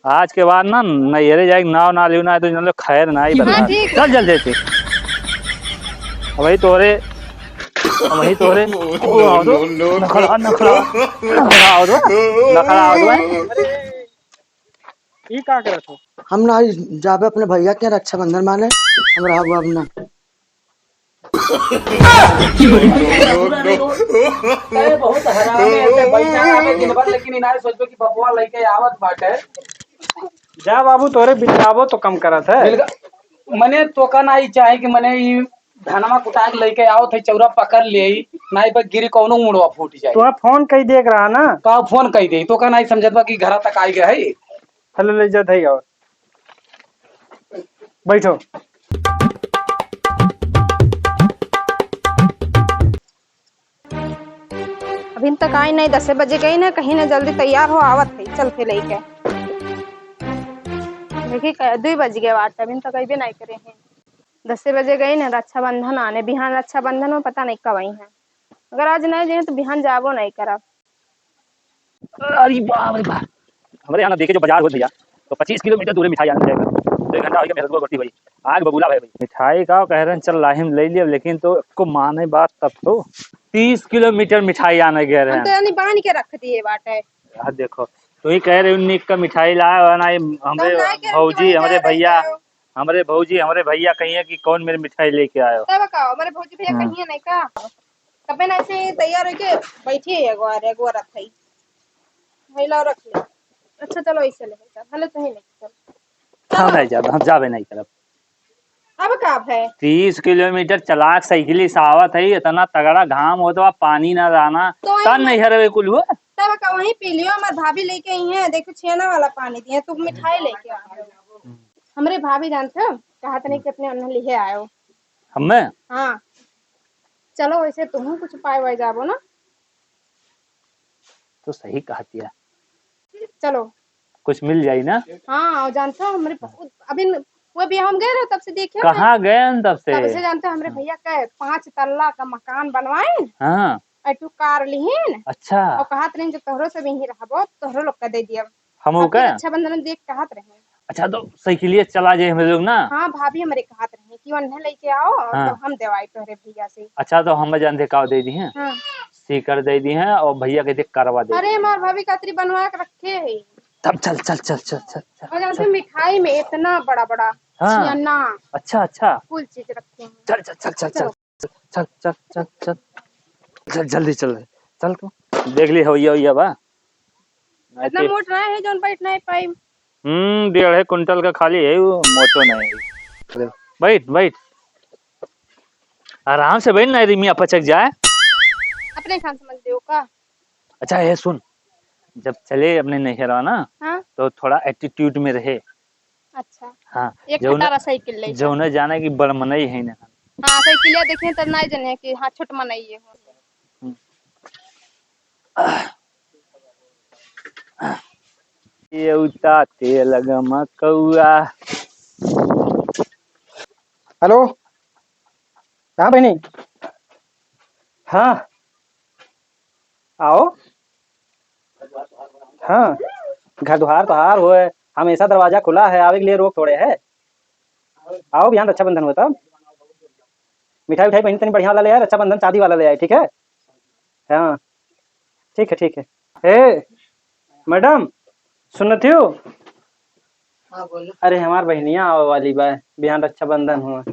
आज के बाद ना नैहरे जाएगी नाव ना लियो ना तो जन खैर ना ही बता। चल जल्दी से वही तोरे वही तोरे नखड़ा नखड़ा नखड़ा हो दो नखड़ा हो दो। ये का करत हो? हम ना जाबे अपने भैया के रक्षाबंधन माने हम रहब अब ना। बहुत हरामी ऐसे बैठा रहे दिन भर, लेकिन इनारे सोचबे कि बबुआ लेके आवत बाटे। जा बाबू तोरे बितावो तो कम करत है। मने तो का नहीं चाहे कि मने ई धनमा कुटा के लेके आओ थे चौरा पकड़ ले नहीं पर गिरी कौनो मुड़वा फूट जाए। तो फोन कई देख रहा ना का फोन कई दे तो का नहीं समझत बा कि घर तक आई गए है। हेलो ले जा थई और बैठो। अभी तक आई नहीं, 10 बजे गई ना, कहीं ना जल्दी तैयार हो आवत है चल के लेके। देखिए 2 बज गए बात अभी तक अभी नहीं करे हैं। 10 बजे गई ना, रक्षाबंधन आने बिहान रक्षाबंधन में पता नहीं कब आई है। अगर आज नहीं जाए तो बिहान जाबो नहीं करब। अरे वाह हमारे यहाँ देखे जो बाजार हो भैया तो 25 किलोमीटर दूर मिठाई आने जाएगा। 1 घंटा हो गया मेरे को बढ़ती भाई आग बबूला भाई मिठाई का कह रहे हैं चल लाहिम ले लिया, लेकिन तो को माने बात तब तो 30 किलोमीटर मिठाई आने गए रहे हैं। तो बांध के रख दिए बात है यार देखो तो ही कह रहे उन्नीस का मिठाई लाया ना हमारे भौजी हमारे भैया कहिए कि कौन मेरे मिठाई लेके आयो। तब का हमारे भौजी भैया कहिए नहीं का कबे ना ऐसे तैयार होके बैठी है एगो रख है महिला रख ले। अच्छा चलो ऐसे ले चल तो ही नहीं चल हम नहीं जाबे हम जाबे नहीं करब। अब का है 30 किलोमीटर चलाक साइकिल सावत है इतना तगड़ा घाम हो तो पानी ना रहना तो तन नहीं हरवे कुल हुआ तब का वहीं पी लियो। हमारे भाभी लेके आई है, देखो छेना वाला पानी दिए, तुम मिठाई लेके आए हो। हमरे भाभी जानते हो कहा नहीं कि अपने अन्न लिए आयो हमें। हाँ चलो वैसे तुम कुछ पाए वाए जाबो ना तो सही कहती है चलो कुछ मिल जाये ना। हाँ और जानते हो हमारे अभी वो भी हम गए रहे तब से देखे कहाँ गए तब से जानते हो हमारे भैया का 5 तल्ला का मकान बनवाए। हाँ ऐटू कार लिहिन। अच्छा और कहत रहे जो तोहरो से भी ही रहबो तोहरो लोग का दे दिया हम रक्षाबंधन देख कहत रहे। अच्छा तो साइकिलिए चला जाए हम लोग ना। हाँ भाभी हमारे कहत रहे कि वन्ने लेके आओ हाँ। तो हम देवाई तोहरे भैया से। अच्छा तो हम जानते का दे दी है हाँ। सीकर दे दी है और भैया कहते करवा दे। अरे हमारे भाभी कातरी बनवा के रखे है। तब चल चल चल चल चल और जानते मिठाई में इतना बड़ा बड़ा छेना अच्छा अच्छा फुल चीज रखे हैं। चल चल चल चल चल चल चल चल चल चल जल्दी चल चल तू देख ली होइया बा इतना मोट रहा है जोन बैठ नहीं पाई। 1.5 कुंटल का खाली है वो मोटो नहीं। बैठ बैठ आराम से बैठ ना रिमिया पचक जाए अपने खान समझ लियो का। अच्छा ये सुन जब चले अपने नैहरा ना हाँ? तो थोड़ा एटीट्यूड में रहे। अच्छा हाँ एक खटारा साइकिल ले जो न जाने की बड़मनई है ना। हाँ साइकिल देखे तब नहीं जाने कि हाँ छोट मनई है। ये उता तेल गमकौआ। हेलो हाँ बहनी हाँ आओ। हाँ घर द्वार तोहार हो हमेशा दरवाजा खुला है, आवे के लिए रोक थोड़े है। आओ बिहान रक्षाबंधन हो तब मिठाई उठाई बहनी तनी बढ़िया वाला ले आए, रक्षाबंधन शादी वाला ले आए ठीक है। हाँ ठीक है ठीक है। हे मैडम सुनती हो। हाँ बोलो। अरे हमार बहनिया आवे वाली बा बिहान रक्षाबंधन हुआ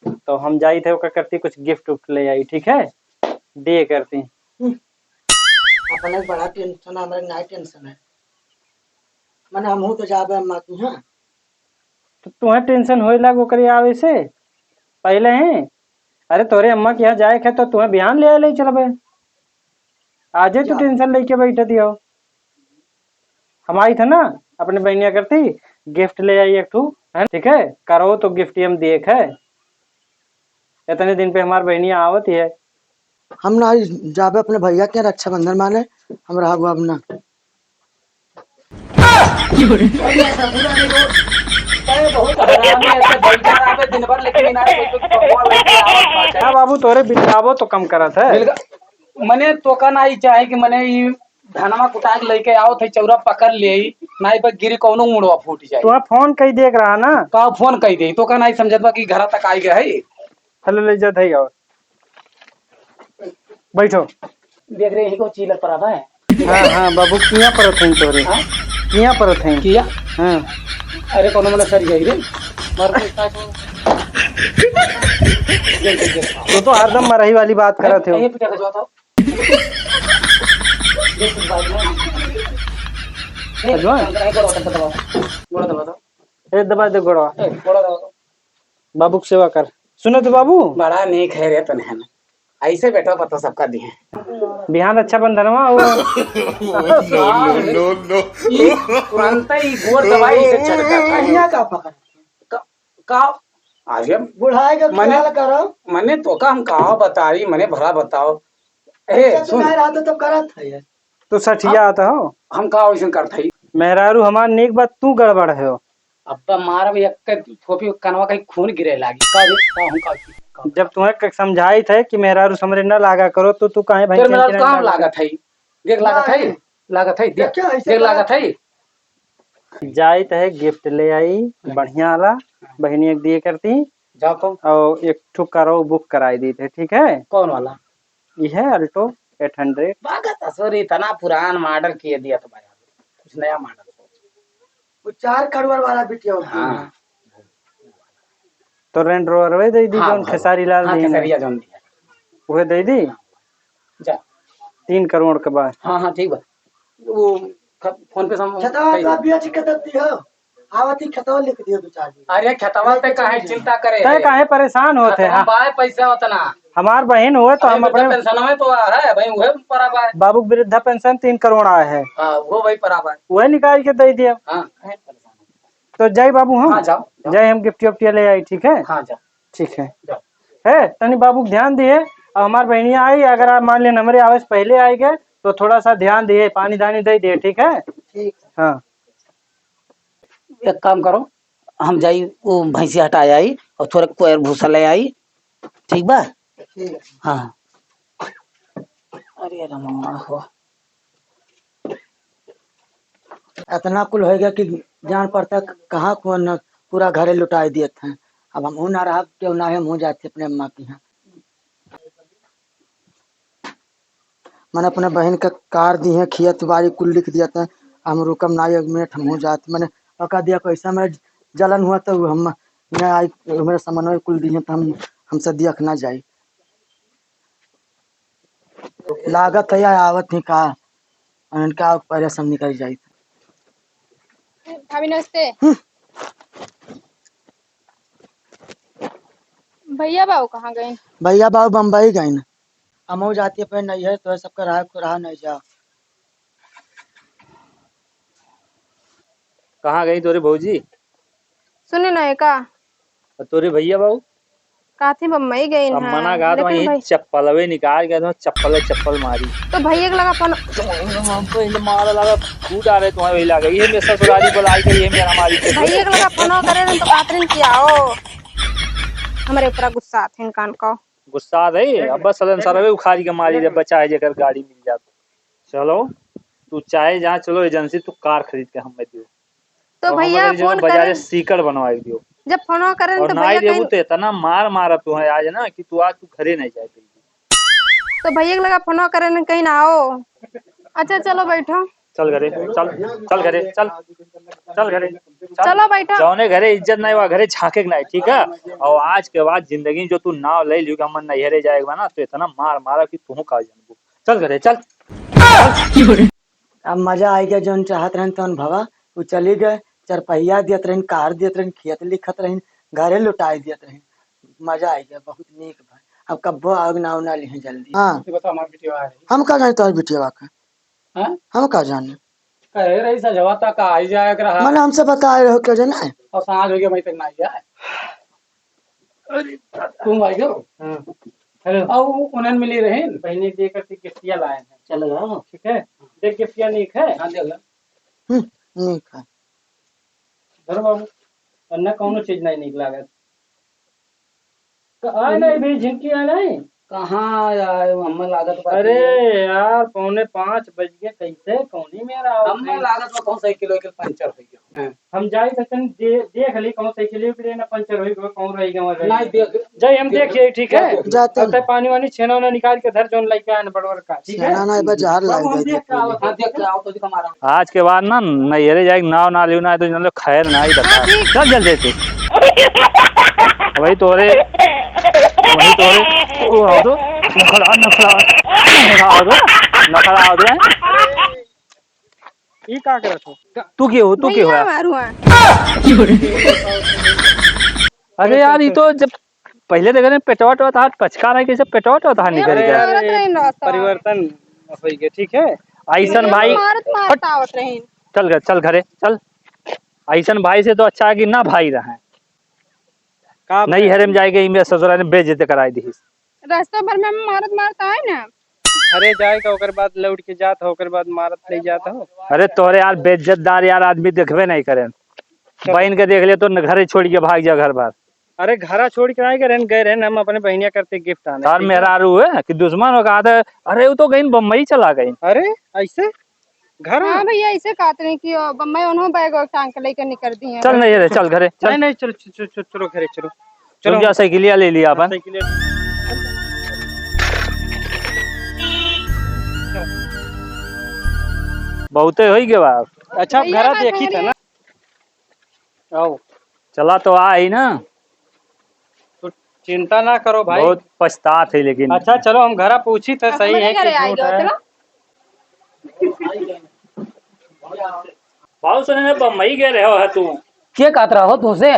तो हम जाई थे ओका करती कुछ गिफ्ट उफ्ट ले आई ठीक है दे करती। अपने बड़ा टेंशन हमारे नहीं टेंशन है मैंने हम तो जाबे अम्मा की। हाँ तो तुम्हें टेंशन होए लागो करे आवे से पहले हैं। अरे तोरे अम्मा के यहाँ जाए खे तो तुम्हें बिहान ले ले चलबे आजे तो टेंशन लेके बैठे दियो। हम आई थे ना अपने बहनिया करती गिफ्ट ले आई एक ठू है ठीक है करो तो गिफ्ट हम देख है इतने दिन पे हमारी बहनिया आवत ही है। हम ना जाबे अपने भैया के रक्षाबंधन माने हम रहब अब ना। बाबू तोरे बितावो तो कम करत है। मने तो का नहीं चाहे कि मने धनमा कुटा के लेके आओ थे चौरा पकड़ ले नाई पर गिरी कौनो मुड़वा फूट जाए तो फोन कई देख रहा ना। का फोन कही दे तो का नहीं समझत बा कि घर तक आई गए है हेलो ले जा धई और बैठो। देख रहे ही को चीलर पर आता है हाँ हाँ बाबू किया पर थे तोरे हाँ? किया पर थे किया हाँ अरे कोनो मतलब सर गई रे मर के का तो हरदम मरही वाली बात कर थे। ये क्या करवा था देख भाई अजवा गोड़ा दबा दो ए दबा दे गोड़वा। गोड़ा दबा दो बाबू की सेवा कर। सुनो तो बाबू बड़ा नेक है रे तो नहीं ऐसे बैठा पता सबका दिए बिहान अच्छा बंधनवा वो तुरंत ही गोड़ दवाई से चढ़ता कहिया का पकड़ का आगे बुढ़ाए का मने- ख्याल करो। मने तो का हम कहा बताई मने भला बताओ ए अच्छा सुन सुनाई रहा तो करत है ये। तू सठिया आता हो। हम कहा वैसे करता ही मेहरारू हमार नेक बात तू गड़बड़ है हो। अब्बा मारा भी एक थोपी कनवा कहीं खून गिरे लागी का रे का हम का जब तुम्हें समझाई थे कि मेहरारू समरे न लागा करो तो तू काहे भाई फिर मेरा काम लागत है देख लागत है देख क्या ऐसे देख लागत है जाई है गिफ्ट ले आई बढ़िया वाला बहनी एक दिए करती जाओ कौन और एक ठुक करो बुक कराई दी थे ठीक है। कौन वाला ये है अल्टो 800। बागत सॉरी इतना पुरान मॉडल किए दिया तो भाई कुछ नया मॉडल वो 4 करोड़ वाला बिटिया होती है। हाँ तो रेंट रोवर वे दे दी हाँ, जोन खेसारी लाल हाँ दी केसरिया जोन दिया वह दे दी जा 3 करोड़ के बाद। हाँ हाँ ठीक बा वो फोन पे सम खतवा का बेच के देती हो आवती खतवा लिख दियो 2-4 दिन। अरे खतवा पे काहे चिंता करे तय काहे परेशान होते हैं। बाय पैसा उतना हमार बहन हुए तो हम अपने पेंशन में तो है भाई वह पराबा है बाबू वृद्धा पेंशन 3 करोड़ आए है हाँ वो भाई पराबा है वह निकाल के दे दिया। हाँ काहे परेशान हो? तो जय बाबू हम हाँ जाओ जय हम गिफ्ट विफ्ट ले आई ठीक है। हाँ जाओ ठीक है जाओ है तनी बाबू ध्यान दिए और हमार बहनिया आई अगर आप मान लिया हमारे आवाज पहले आए गए तो थोड़ा सा ध्यान दिए पानी दानी दे दिए ठीक है। ठीक हाँ एक काम करो हम जाई वो भैंसी हटाए आई और थोड़ा कोयर भूसा ले आई ठीक बा ठीक है। हाँ अरे रमा हो इतना कुल हो गया कि जान पड़ता कहाँ कौन पूरा घरे लुटाए दिए थे। अब हम ना रहा क्यों ना हम हो जाते अपने अम्मा की यहाँ। मैंने अपने बहन का कार दी है खियत बारी कुल लिख दिया था हम रुकम ना 1 मिनट हम हो जाते मैंने पका दिया कैसा मेरा जलन हुआ तो हम मैं आई मेरे सामान कुल दिए तो हमसे देख ना जाए लागत है या आवत ही का उनका पहले सब निकल जाए। भाभी नमस्ते। भैया बाबू कहाँ गए? भैया बाबू बम्बई गए न हम हो जाती है नहीं है तो सबका रहा नहीं जा। कहाँ गई तोरे भौजी सुने ना का और तोरे भैया बाबू? काथी बम्बई गए अब हैं मना कहा तो लेकिन वही चप्पलवे निकाल के चप्पल मारी तो भैया के लगा फोन हमको इन मारा लगा फूट आ रहे तुम्हारे वही लगा ये मेरे ससुराली बुलाई के ये मेरा मारी थे भैया के लगा फोन करे तो कातरिन किया हो हमारे ऊपर गुस्सा आथे कान का गुस्सा है अब बस सदन सरवे उखाड़ी के मारी जब बचा है जेकर गाड़ी मिल जात। चलो तू चाहे जहाँ चलो एजेंसी तू कार खरीद के हमें दियो तो भैया फोन बाजारे करे सीकड़ बनवाई दियो जब फोन करे और तो ना भैया देबू कहीं तो इतना मार मारा तू है आज ना कि तू आज तू घरे नहीं जाए तो भैया के लगा फोन करे न कहीं ना आओ। अच्छा चलो बैठो चल घरे चल घरे चल घरे चलो बैठो जौने घरे इज्जत नहीं हुआ घरे झाके के नहीं ठीक है। और आज के बाद जिंदगी जो तू नाव ले लियो कि हम नैहरे जाएगा ना तो इतना मार मारा कि तू का जानबू। चल घरे चल। अब मजा आई गया जो चाहत रहन तौन भवा वो चली गए 4 पहिया दियत रहन कार दियत रहन खेत लिखत रहन घरे लुटाई दियत रहन मजा आई गया बहुत नीक भाई। अब कब्बो आग ना उना ली जल्दी। हाँ बता हमार बिटिया है हम का जाने तोर बिटिया का हां हम का जाने कहे रही सजवा तक आई जाए रहा मैंने हमसे बताए रहो क्यों जाना है। और सांझ हो गया मैं तक ना आई जाए अरे तुम आई हो हेलो और उन्हें मिली रहे बहनी दे करके गिफ्टिया लाए हैं चल रहा ठीक है। देख गिफ्टिया नीक है हां देख नीक है धर बाबू अन्ना कौनो चीज नहीं नीक लागत तो आए नहीं भी झिनकी आए नहीं कहाँ आए हमें लागत बा अरे यार 4:45 बज गए, कैसे कौनी में रहा हमें लागत बा कौन साइकिल के पंचर हो गया हम जाए तन देख ली कौन साइकिल के ना पंचर होई कौन रही गए नहीं देख जय हम देखिए ठीक है। जाते अब तक पानी वानी छेना उना निकाल के धर जोन लेके आने बड़वर का ठीक है। छेना ना बाजार बाबू, हम लाग देख के आवत हाँ देख के आओ तो दिखा मारा आज के बाद ना नैहरे जाए नाव ना लियो ना तो जन लोग खैर ना ही बता चल जल्दी से वही तोरे वो आओ तो नखड़ा आओ तो ई का करत हो? तू क्यों है मारू हाँ। अरे यार ये तो जब पहले देखे ना पेटवा था पचका रहा कैसे पेटवा था निकल अरे गया यार, मारत रहे न रास्ता। परिवर्तन हो गया ठीक है। ऐसन भाई मारत आवत रहे। चल घरे चल ऐसन भाई से तो अच्छा है कि ना भाई रहे का नहीं हरे में जाएगा इमे ससुरा ने बेइज्जती कराई दी रास्ता भर में हम मारत आए ना। घरे जाए का ओकर बाद लौट के जात हो ओकर बाद मारत ले जाता हो। अरे तोरे यार बेइज्जतदार यार आदमी देखबे नहीं करे बहन के देख ले तो घरे छोड़ के भाग जा घर बार अरे घरा छोड़ के आए गए रहन हम अपने बहनिया करते गिफ्ट आने यार ठीक है? मेहरारू है कि दुश्मन होगा आधा अरे वो तो गई बम्बई चला गई अरे ऐसे घर में हाँ भैया ऐसे कहते हैं कि बम्बई उन्होंने बैग और टांग के लेकर निकल दिए हैं। चल नहीं रे चल घरे नहीं चल नहीं चलो घरे चलो चल जा साइकिलिया ले लिया अपन साइकिल बहुते हो गए बाप अच्छा भैया, घरा मैं देखी था ना आओ चला तो आई ना तो चिंता ना करो भाई। बहुत पछतात है लेकिन अच्छा चलो हम घरा पूछी तो सही है कि झूठ है। बहुत सुने में बम्बई गए रहे हो तू के कहत रहो तुझसे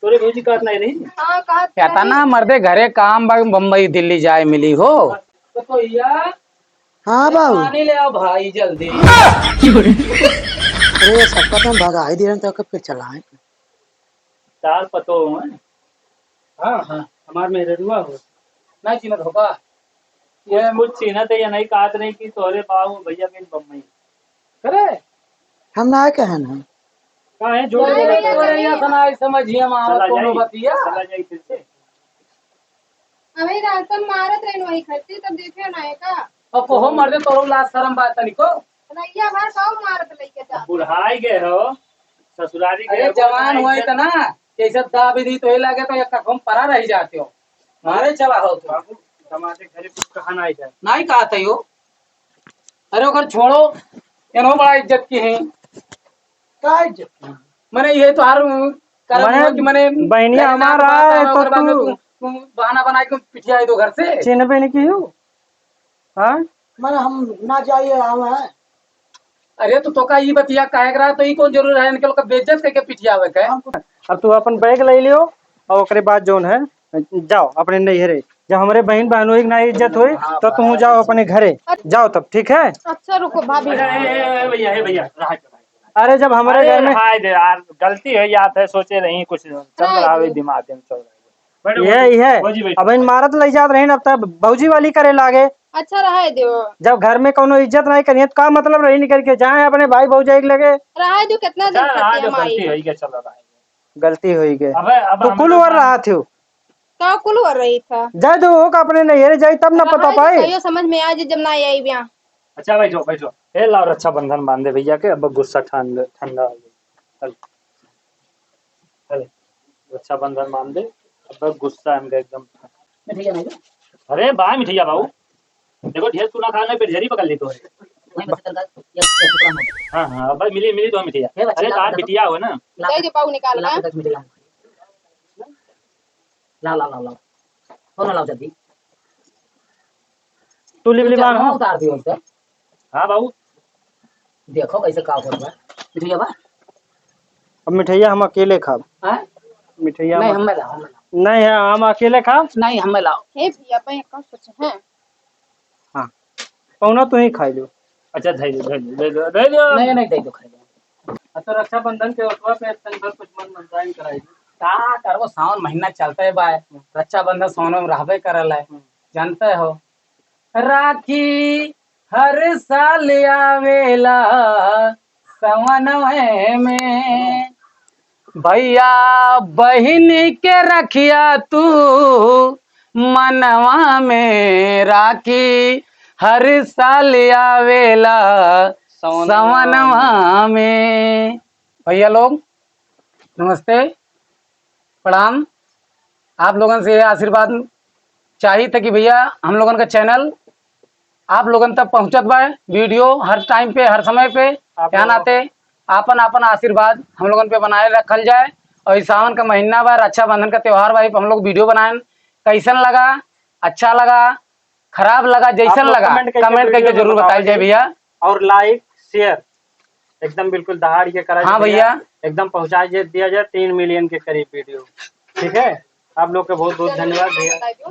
तोरे भौजी कहत नहीं रही हाँ कहा कहता ना मर्दे घरे काम बम्बई दिल्ली जाए मिली हो तो यार हाँ बाबू पानी ले आओ भाई जल्दी अरे सबका तो हम भगा ही दे रहे तो फिर चलाएं तार पतो है हाँ हाँ हमार में रुआ हो नहीं चिन्हत होगा ये मुझ चिन्हत है या नहीं कहत नहीं कि तोरे बाबू भैया के बम्बई करे हम ना कहे ना कहाँ है जोड़ नहीं, दे भैया, तो समझिए समझिए हम चला कोनो जाई बतिया चला जाई फिर से हमें रास्ता में मारत रहे वही खड़ती तब देखे ना है का अब को हो मर्दे तोरो लाज शर्म बात तनिको रैया भर का मारत लेके जा। बुढ़ाई गए हो ससुरारी गए अरे हो, जवान हुआ बुढ़ाई तो ना कैसे दाबी दी तो ये लगे तो एक कम परा रह जाते हो मारे चला हो तो बाबू हमारे घरे कुछ कहा ना जाए। नहीं कहा था यो अरे ओकर छोड़ो एनो बड़ा इज्जत की है का इज्जत मने ये तो हर मने कि मने बहनिया हमारा है तो ओकर बाद में तू तू बहाना बना के पिटिया दो घर से चिन्ह पे नहीं की हो हाँ मैंने हम ना जाइए हम है अरे तो तोका ये बतिया काहे करा तो ई कौन जरूर है इनके लोग का बेइज्जत करके पिटियावे के अब तू अपन बैग ले लियो और ओकरे बाद जोन है जाओ अपने नैहरे जब हमारे बहन बहनों की ना इज्जत हुई तो तुम जाओ अपने घरे जाओ तब ठीक है। अच्छा रुको भाभी भैया है भैया रहा अरे जब हमारे घर में हाय दे यार गलती है याद है सोचे नहीं कुछ चल रहा है दिमाग में चल रहा है यही है भौजी बैठो। अब इन मारत ले जात रही अब तब भौजी वाली करे लागे अच्छा रहा दो जब घर में कोनो इज्जत नहीं करिए तो का मतलब रही निकल के जाए अपने भाई भौजाई के लगे रहा दो कितना दिन चल खाती आज हमारी गलती है क्या चल रहा है गलती हुई गई अबे अब तो कुल वर रहा थी का कुल हो रही था जाए तो हो का अपने नैहरे जाए तब ना पता पाए कहियो समझ में आज जब ना आई ब्याह अच्छा बैठो बैठो ए लाओ रक्षा बंधन बांधे भैया के अब गुस्सा ठंडा ठंडा हो गया चल रक्षा बंधन बांध दे अब गुस्सा है इनका एकदम अरे बा मिठैया बाबू देखो ढेर तू ना खाना फिर झेरी पकड़ ली तो हाँ हाँ अब मिली मिली तो मिठैया अरे तार बिटिया हो ना दे दे पाऊ निकाल का तू लिबली मांग हाँ। उतार दियो से हाँ बाबू देखो कैसे का हो रहा है मिठिया बा अब मिठैया हम अकेले खाब हैं मिठैया नहीं हम हमें लाओ नहीं है हम अकेले खाब नहीं हमें लाओ हे भैया पे का सोचे हैं हाँ पौना तू ही खाई लो अच्छा दे दो नहीं नहीं दे दो खाई अच्छा रक्षाबंधन के उत्सव पे तनकर कुछ मन मनसाइन कराई का करबो सावन महीना चलता है बा रक्षाबंधन सोनो में रहबे करल है जानते हो राखी हर साल आवेला सवन में भैया बहिन के रखिया तू मनवा में राखी हर साल आवेला सवनवा में। भैया लोग नमस्ते प्रणाम। आप लोगों से आशीर्वाद चाहिए था कि भैया हम लोगों का चैनल आप लोगों तक पहुंचत बा, वीडियो हर टाइम पे हर समय पे क्या नाते आपन आपन आशीर्वाद हम लोगों पे बनाए रखल जाए। और इस सावन का महीना बा, रक्षाबंधन का त्योहार भाई हम लोग वीडियो बनाए, कैसन लगा, अच्छा लगा, खराब लगा, जैसन लगा कमेंट करके जरूर बताइए जाए भैया। और लाइक शेयर एकदम बिल्कुल दहाड़ के करा। हाँ भैया एकदम पहुंचा दिया जाए 3 मिलियन के करीब वीडियो। ठीक है, आप लोग का बहुत बहुत धन्यवाद भैया।